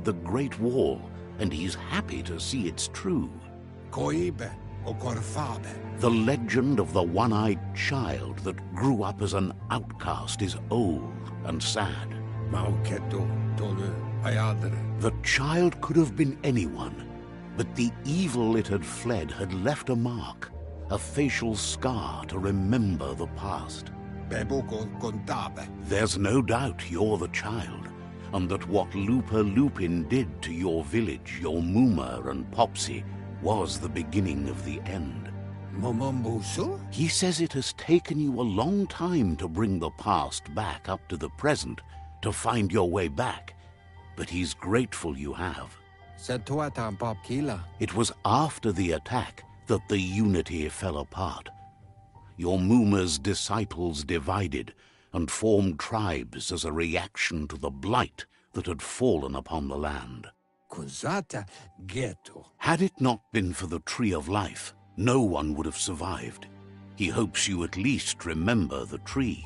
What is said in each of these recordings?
the Great Wall, and he's happy to see it's true. Koibe o Korfabe. The legend of the one-eyed child that grew up as an outcast is old and sad. Mauketo tolu ayadre. The child could have been anyone, but the evil it had fled had left a mark, a facial scar to remember the past. Beboko kontabe. There's no doubt you're the child, and that what Lupa Lupin did to your village, your Muma and Popsy, was the beginning of the end. Momombusu? He says it has taken you a long time to bring the past back up to the present, to find your way back, but he's grateful you have. Setuatan Popkila. It was after the attack that the unity fell apart. Your Muma's disciples divided and formed tribes as a reaction to the blight that had fallen upon the land. Kuzata Ghetto. Had it not been for the Tree of Life, no one would have survived. He hopes you at least remember the tree.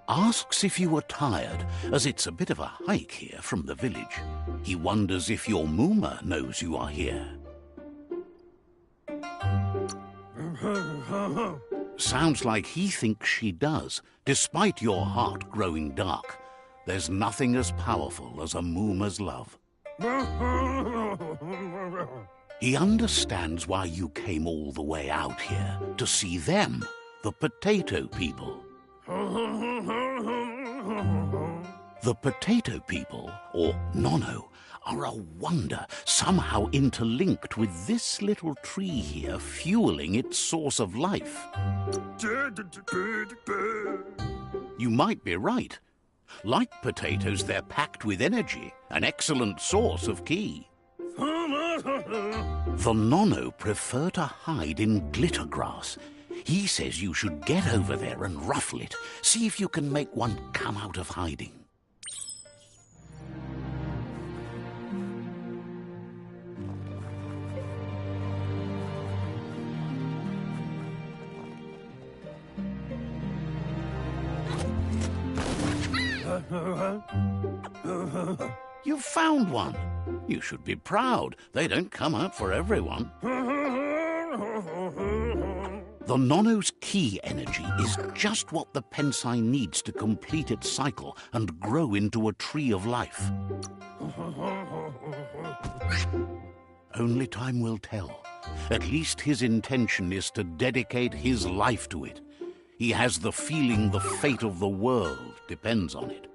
Asks if you are tired, as it's a bit of a hike here from the village. He wonders if your Muma knows you are here. Sounds like he thinks she does, despite your heart growing dark. There's nothing as powerful as a Muma's love. He understands why you came all the way out here, to see them, the potato people. The potato people, or Nono, are a wonder, somehow interlinked with this little tree here, fueling its source of life. You might be right. Like potatoes, they're packed with energy, an excellent source of ki. The Nono prefer to hide in glitter grass. He says you should get over there and ruffle it. See if you can make one come out of hiding. You found one. You should be proud. They don't come out for everyone. The Nono's ki energy is just what the Pensai needs to complete its cycle and grow into a tree of life. Only time will tell. At least his intention is to dedicate his life to it. He has the feeling the fate of the world depends on it.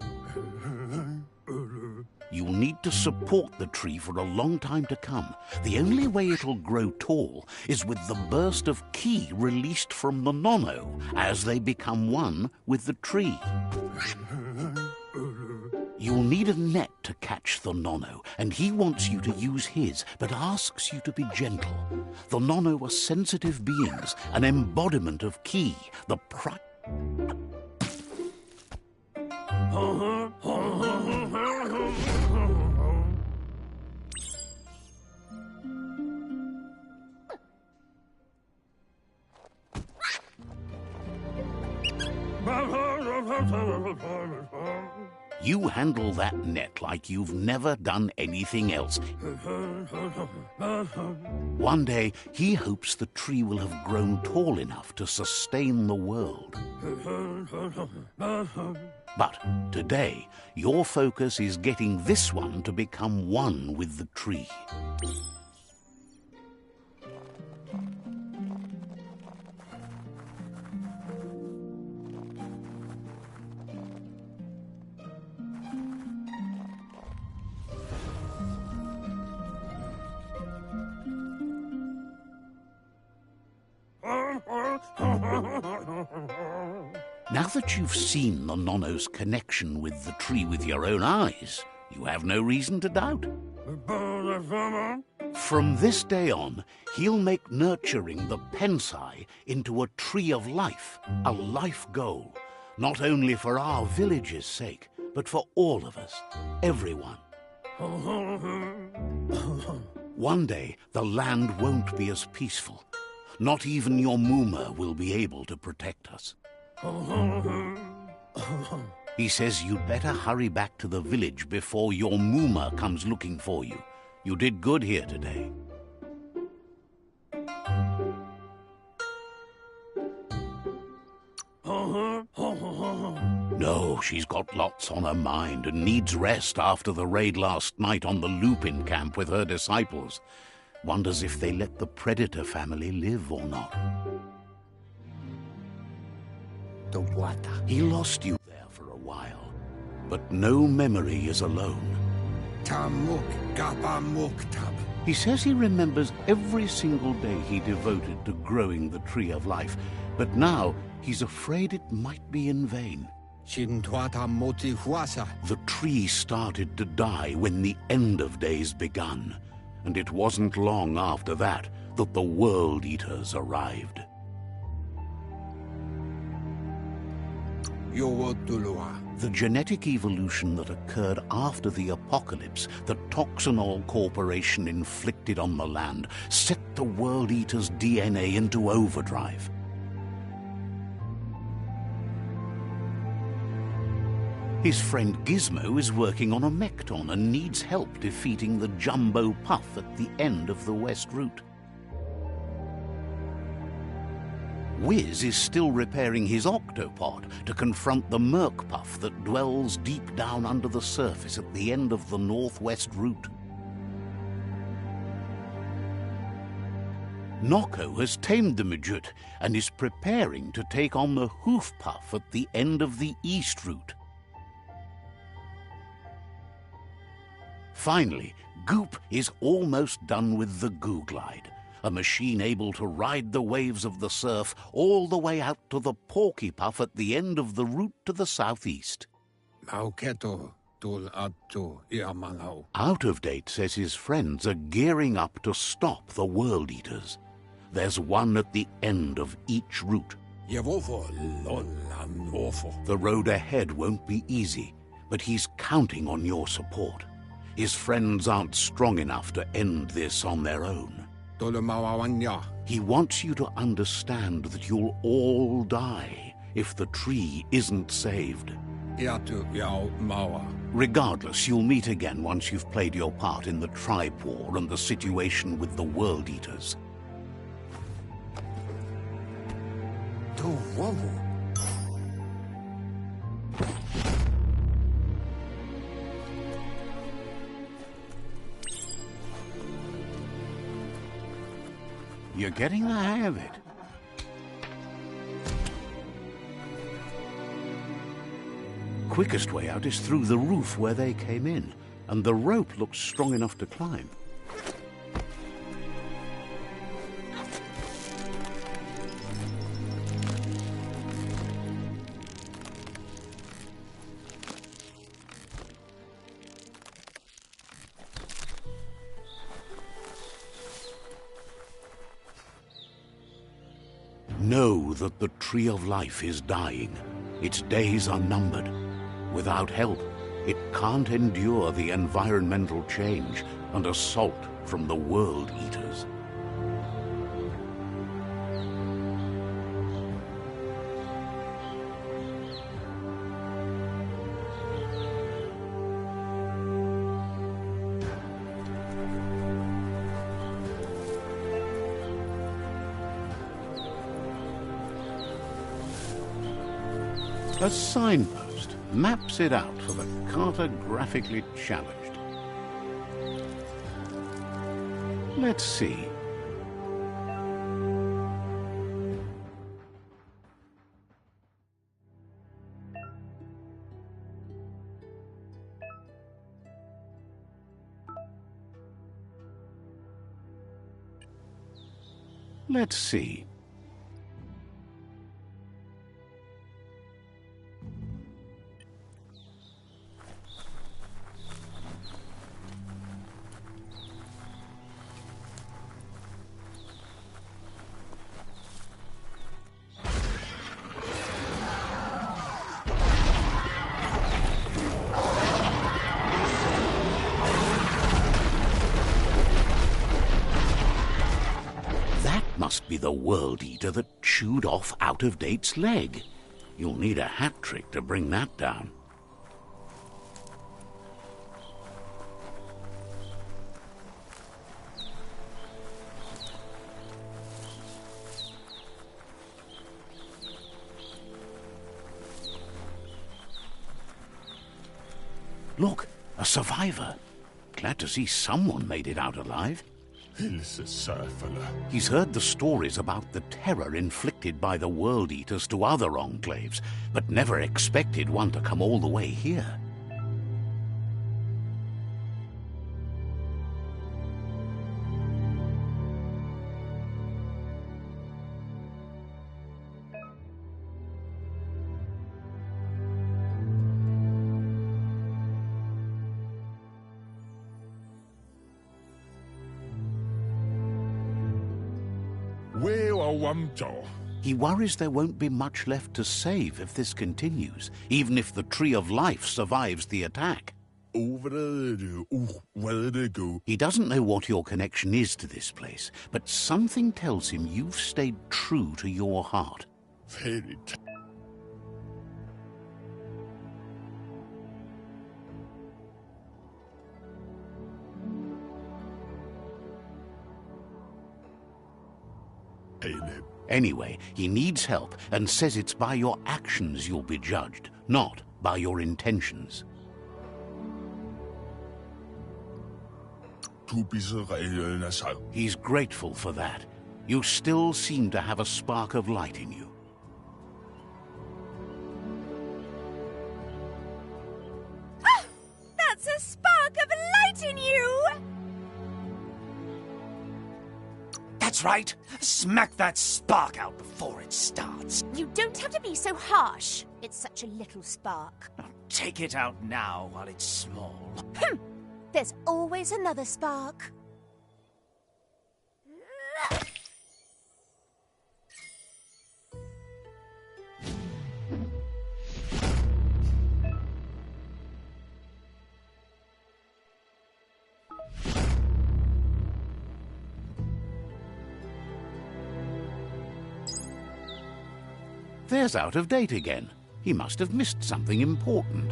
You'll need to support the tree for a long time to come. The only way it'll grow tall is with the burst of ki released from the Nono as they become one with the tree. You'll need a net to catch the Nono, and he wants you to use his, but asks you to be gentle. The Nono are sensitive beings, an embodiment of ki, the You handle that net like you've never done anything else. One day, he hopes the tree will have grown tall enough to sustain the world. But today, your focus is getting this one to become one with the tree. Now that you've seen the Nonno's connection with the tree with your own eyes, you have no reason to doubt. From this day on, he'll make nurturing the Pensai into a tree of life, a life goal, not only for our village's sake, but for all of us, everyone. One day, the land won't be as peaceful. Not even your Moomer will be able to protect us. He says you'd better hurry back to the village before your Moomer comes looking for you. You did good here today. No, she's got lots on her mind and needs rest after the raid last night on the Lupin camp with her disciples. Wonders if they let the Predator family live or not. He lost you there for a while, but no memory is alone. He says he remembers every single day he devoted to growing the Tree of Life, but now he's afraid it might be in vain. The tree started to die when the end of days begun, and it wasn't long after that that the World Eaters arrived. The genetic evolution that occurred after the apocalypse that Toxanol Corporation inflicted on the land set the World Eater's DNA into overdrive. His friend Gizmo is working on a Mekton and needs help defeating the Jumbo Puff at the end of the West Route. Wiz is still repairing his octopod to confront the Merc Puff that dwells deep down under the surface at the end of the Northwest Route. Nocco has tamed the Midget and is preparing to take on the Hoof Puff at the end of the East Route. Finally, Goop is almost done with the Googlide, a machine able to ride the waves of the surf all the way out to the Porky Puff at the end of the route to the southeast. Out of Date says his friends are gearing up to stop the World Eaters. There's one at the end of each route. The road ahead won't be easy, but he's counting on your support. His friends aren't strong enough to end this on their own. He wants you to understand that you'll all die if the tree isn't saved. Regardless, you'll meet again once you've played your part in the tribe war and the situation with the World Eaters. You're getting the hang of it. Quickest way out is through the roof where they came in, and the rope looks strong enough to climb. Know that the Tree of Life is dying. Its days are numbered. Without help, it can't endure the environmental change and assault from the World Eaters. A signpost maps it out for the cartographically challenged. Let's see. Let's see. must be the World Eater that chewed off Out-of-Date's leg. You'll need a hat trick to bring that down. Look, a survivor. Glad to see someone made it out alive. He's heard the stories about the terror inflicted by the World Eaters to other enclaves, but never expected one to come all the way here. He worries there won't be much left to save if this continues, even if the Tree of Life survives the attack. He doesn't know what your connection is to this place, but something tells him you've stayed true to your heart. Anyway, he needs help and says it's by your actions you'll be judged, not by your intentions. He's grateful for that. You still seem to have a spark of light in you. Ah! That's a spark of light in you! That's right. Smack that spark out before it starts. You don't have to be so harsh. It's such a little spark. Take it out now while it's small. There's always another spark. There's Out-of-Date again. He must have missed something important.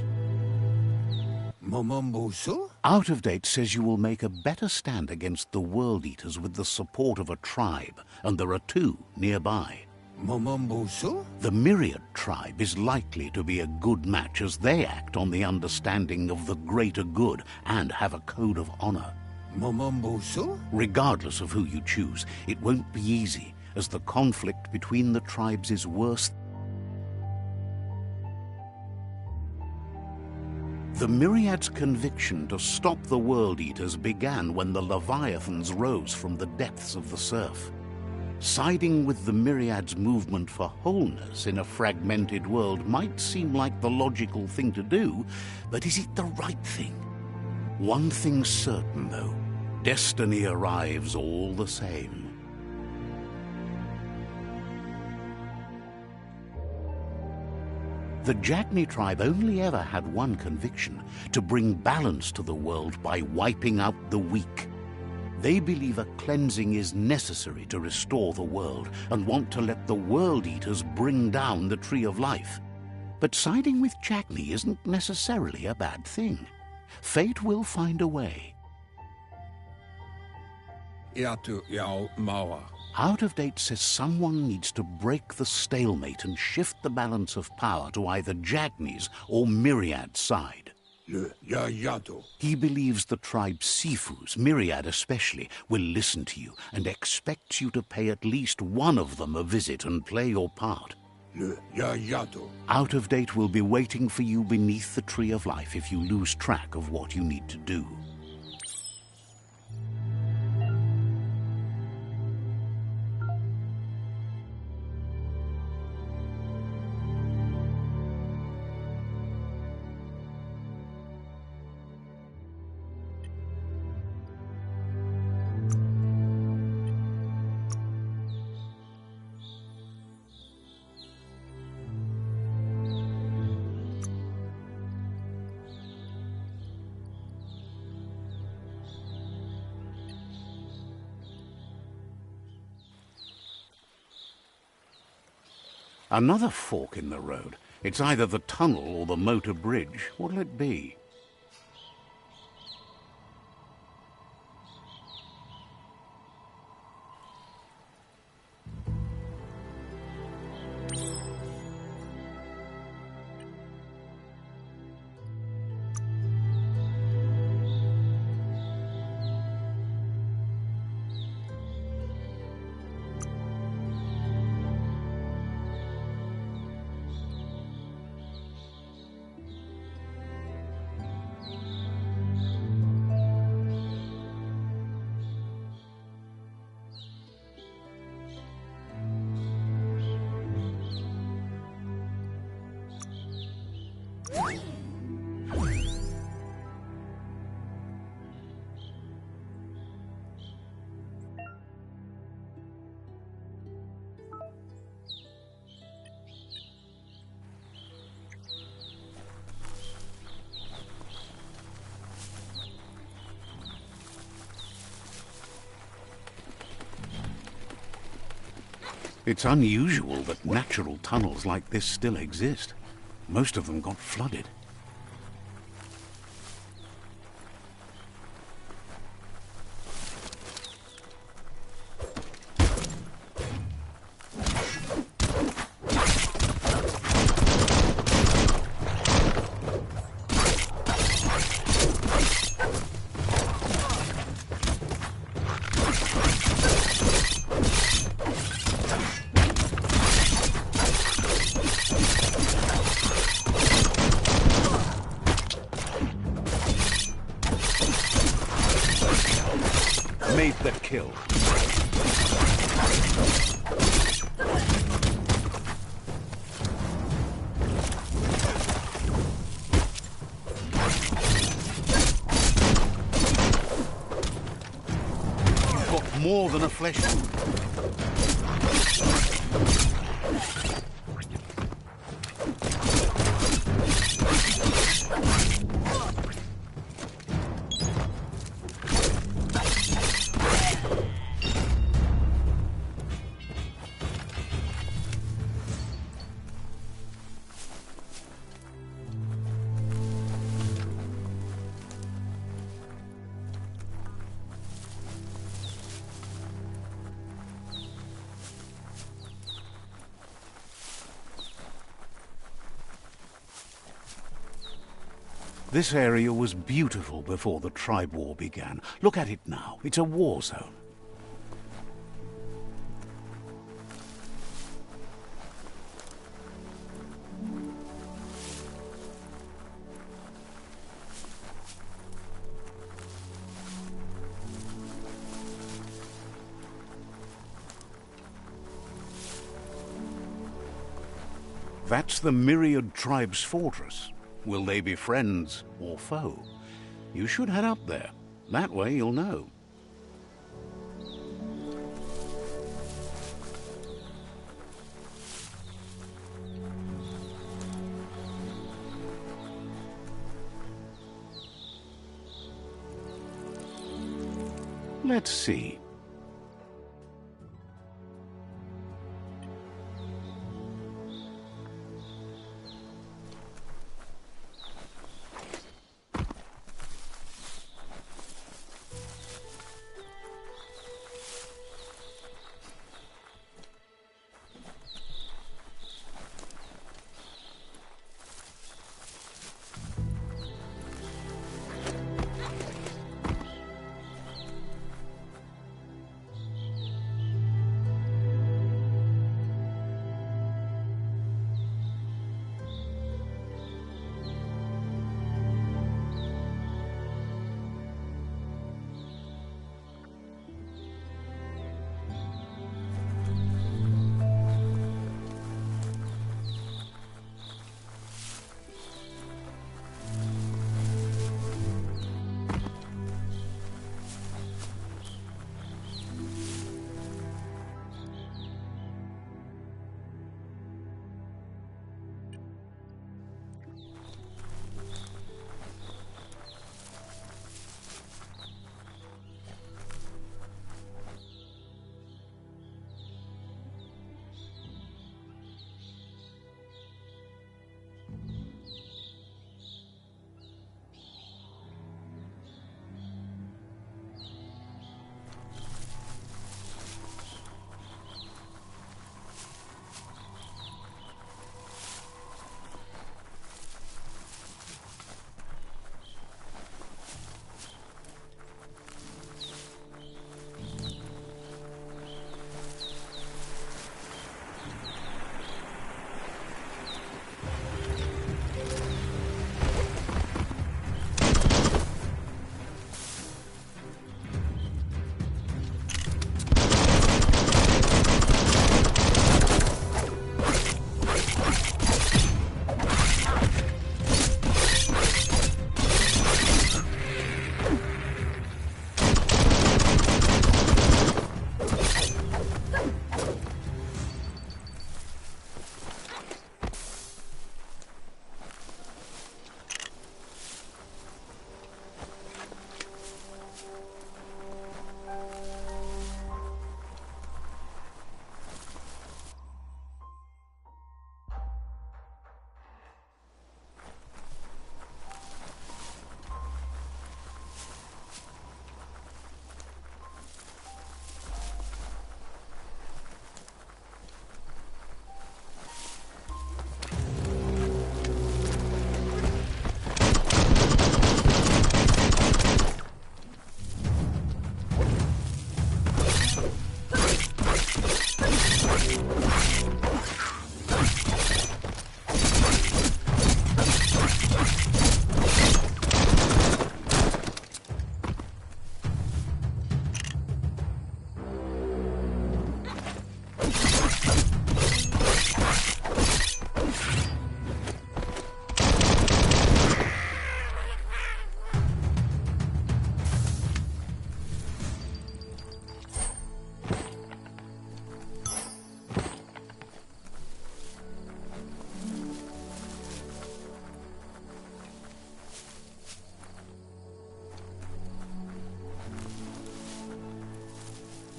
Momombusu? Out-of-Date says you will make a better stand against the World Eaters with the support of a tribe, and there are two nearby. Momombusu? The Myriad tribe is likely to be a good match as they act on the understanding of the greater good and have a code of honor. Momombusu? Regardless of who you choose, it won't be easy, as the conflict between the tribes is worse. The Myriad's conviction to stop the World Eaters began when the Leviathans rose from the depths of the surf. Siding with the Myriad's movement for wholeness in a fragmented world might seem like the logical thing to do, but is it the right thing? One thing's certain, though. Destiny arrives all the same. The Jagni tribe only ever had one conviction: to bring balance to the world by wiping out the weak. They believe a cleansing is necessary to restore the world and want to let the World Eaters bring down the Tree of Life. But siding with Jagni isn't necessarily a bad thing. Fate will find a way. Iatu Yao Mawa. Out-of-Date says someone needs to break the stalemate and shift the balance of power to either Jagni's or Myriad's side. Yato. He believes the tribe's Sifus, Myriad especially, will listen to you and expects you to pay at least one of them a visit and play your part. Yato. Out-of-Date will be waiting for you beneath the Tree of Life if you lose track of what you need to do. Another fork in the road. It's either the tunnel or the motor bridge. What'll it be? It's unusual that natural tunnels like this still exist. Most of them got flooded. Made the kill. Got more than a flesh wound. This area was beautiful before the tribe war began. Look at it now. It's a war zone. That's the Myriad Tribe's fortress. Will they be friends or foe? You should head up there. That way you'll know. Let's see.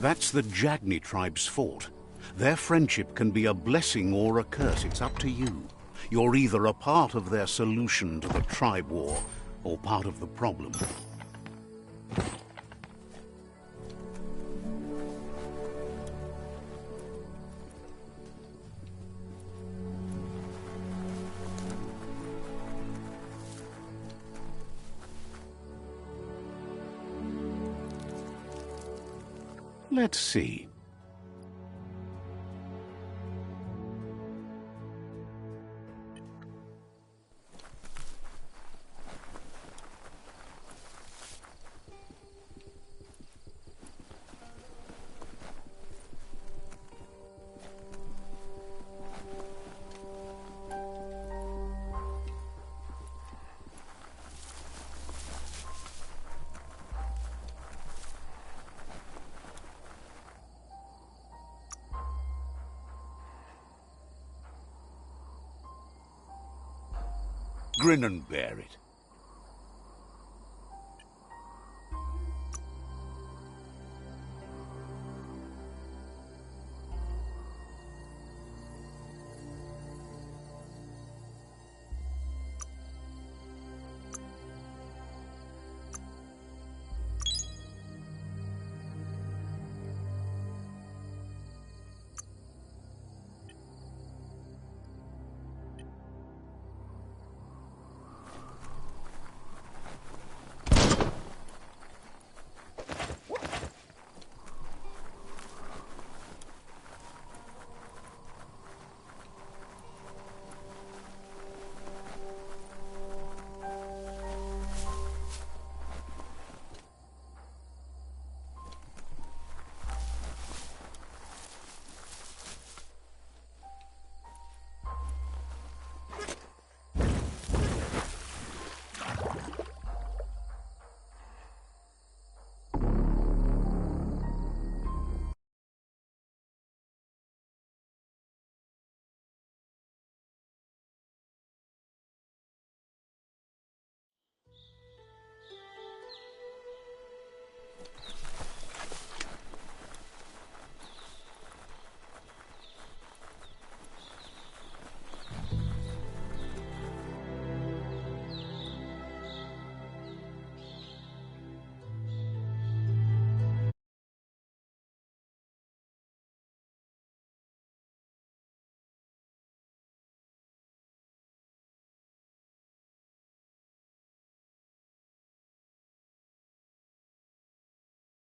That's the Jagni tribe's fault. Their friendship can be a blessing or a curse. It's up to you. You're either a part of their solution to the tribe war, or part of the problem. Let's see. Grin and bear it.